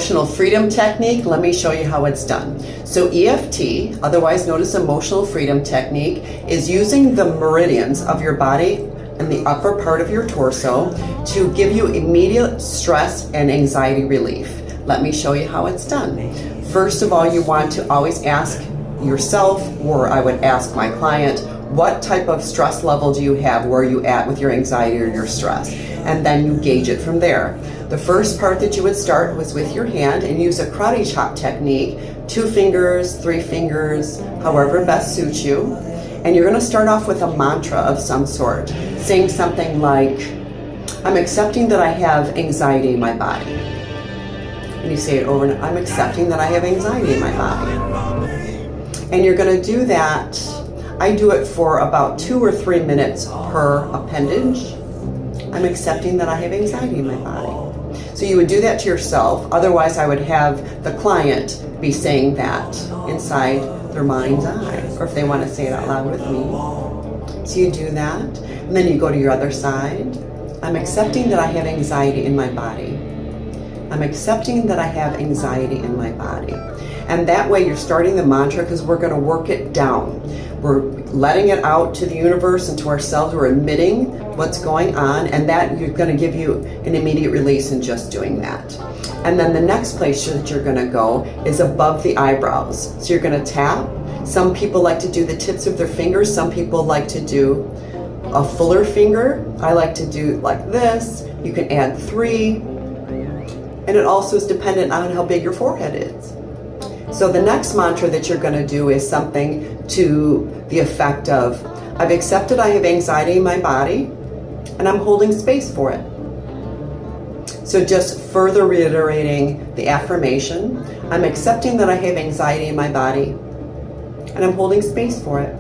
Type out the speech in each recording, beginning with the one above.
emotional freedom technique. Let me show you how it's done. So EFT, otherwise known as emotional freedom technique, is using the meridians of your body and the upper part of your torso to give you immediate stress and anxiety relief. Let me show you how it's done. First of all, you want to always ask yourself, or I would ask my client, what type of stress level do you have? Where are you at with your anxiety or your stress? And then you gauge it from there. The first part that you would start was with your hand and use a karate chop technique, 2 fingers, 3 fingers, however best suits you. And you're going to start off with a mantra of some sort, saying something like, I'm accepting that I have anxiety in my body. And you say it over and over, I'm accepting that I have anxiety in my body. And you're going to do that. I do it for about 2 or 3 minutes per appendage. I'm accepting that I have anxiety in my body. So you would do that to yourself. Otherwise, I would have the client be saying that inside their mind's eye, or if they want to say it out loud with me. So you do that, and then you go to your other side. I'm accepting that I have anxiety in my body. I'm accepting that I have anxiety in my body. And that way you're starting the mantra, because we're going to work it down. We're letting it out to the universe and to ourselves. We're admitting what's going on, and that you're going to give you an immediate release in just doing that. And then the next place that you're going to go is above the eyebrows. So you're going to tap. Some people like to do the tips of their fingers. Some people like to do a fuller finger. I like to do like this. You can add 3. And it also is dependent on how big your forehead is. So the next mantra that you're going to do is something to the effect of, I've accepted I have anxiety in my body, and I'm holding space for it. So just further reiterating the affirmation, I'm accepting that I have anxiety in my body, and I'm holding space for it.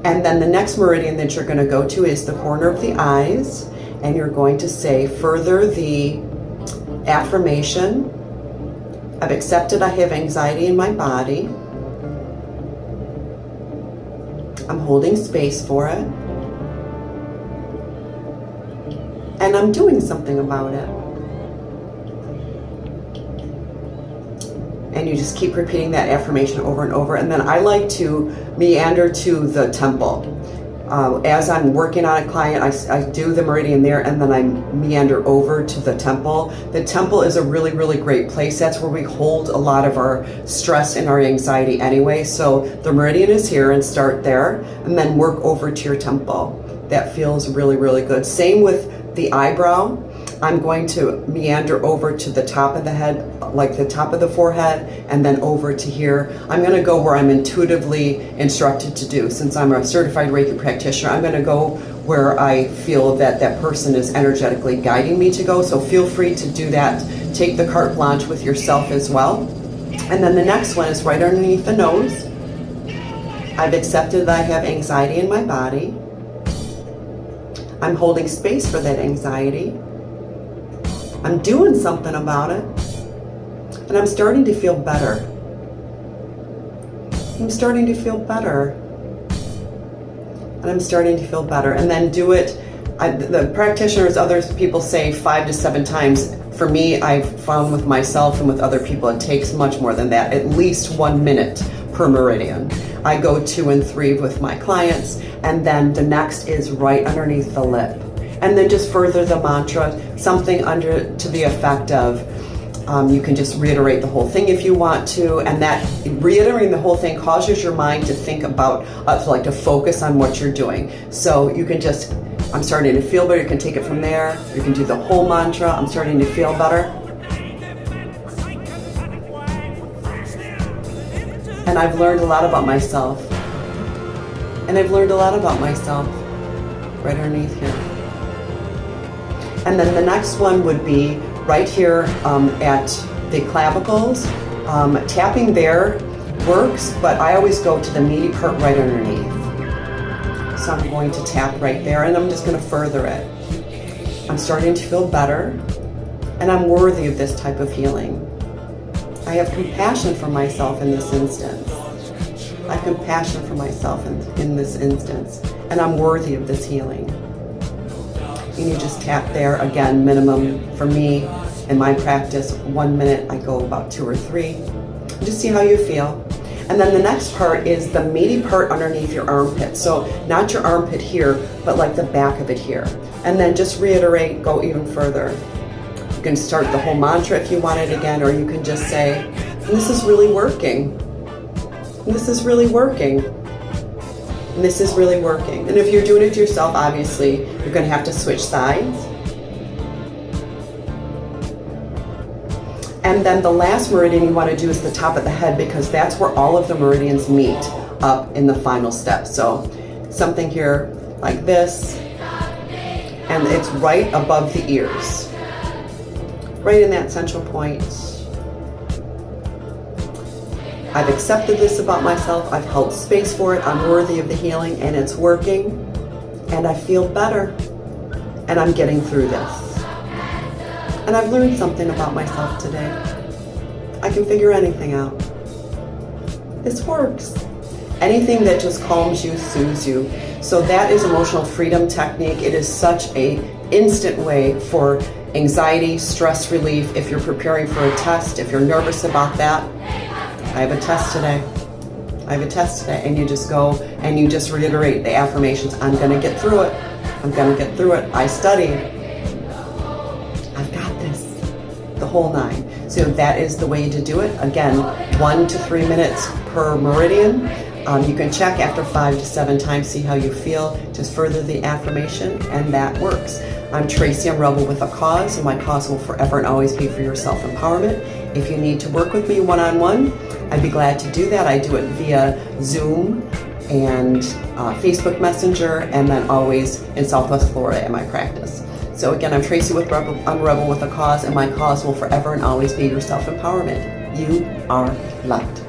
And then the next meridian that you're going to go to is the corner of the eyes, and you're going to say further the affirmation, I've accepted I have anxiety in my body. I'm holding space for it. And I'm doing something about it. And you just keep repeating that affirmation over and over. And then I like to meander to the temple. As I'm working on a client, I do the meridian there, and then I meander over to the temple. The temple is a really, really great place. That's where we hold a lot of our stress and our anxiety anyway. So the meridian is here, and start there, and then work over to your temple. That feels really, really good. Same with the eyebrow. I'm going to meander over to the top of the head, like the top of the forehead, and then over to here. I'm going to go where I'm intuitively instructed to do. Since I'm a certified Reiki practitioner, I'm going to go where I feel that that person is energetically guiding me to go. So feel free to do that. Take the carte blanche with yourself as well. And then the next one is right underneath the nose. I've accepted that I have anxiety in my body. I'm holding space for that anxiety. I'm doing something about it, and I'm starting to feel better. I'm starting to feel better, and I'm starting to feel better. And then do it, the practitioners, other people say 5 to 7 times. For me, I've found with myself and with other people, it takes much more than that, at least 1 minute per meridian. I go 2 and 3 with my clients, and then the next is right underneath the lip. And then just further the mantra, something under to the effect of, you can just reiterate the whole thing if you want to, and that reiterating the whole thing causes your mind to think about, to focus on what you're doing. So you can just, I'm starting to feel better, you can take it from there, you can do the whole mantra, I'm starting to feel better. And I've learned a lot about myself. And I've learned a lot about myself right underneath here. And then the next one would be right here at the clavicles. Tapping there works, but I always go to the meaty part right underneath. So I'm going to tap right there, and I'm just going to further it. I'm starting to feel better, and I'm worthy of this type of healing. I have compassion for myself in this instance. I have compassion for myself in this instance, and I'm worthy of this healing. And you just tap there, again, minimum for me In my practice, 1 minute, I go about 2 or 3. Just see how you feel. And then the next part is the meaty part underneath your armpit. So not your armpit here, but like the back of it here. And then just reiterate, go even further. You can start the whole mantra if you want it again, or you can just say, this is really working. This is really working. And this is really working. And if you're doing it to yourself, obviously, you're going to have to switch sides. And then the last meridian you want to do is the top of the head, because that's where all of the meridians meet up in the final step. So something here like this, and it's right above the ears, right in that central point. I've accepted this about myself. I've held space for it. I'm worthy of the healing, and it's working, and I feel better, and I'm getting through this. And I've learned something about myself today. I can figure anything out. This works. Anything that just calms you, soothes you. So that is emotional freedom technique. It is such an instant way for anxiety, stress relief. If you're preparing for a test, if you're nervous about that, I have a test today. I have a test today. And you just go and you just reiterate the affirmations. I'm going to get through it. I'm going to get through it. I studied. The whole 9. So that is the way to do it. Again, 1 to 3 minutes per meridian. You can check after 5 to 7 times, see how you feel. Just further the affirmation, and that works. I'm Tracy. I'm Rebel with a Cause, and my cause will forever and always be for your self-empowerment. If you need to work with me one-on-one, I'd be glad to do that. I do it via Zoom and Facebook Messenger, and then always in Southwest Florida at my practice. So again, I'm Tracy with I'm Rebel with a Cause, and my cause will forever and always be your self-empowerment. You are loved.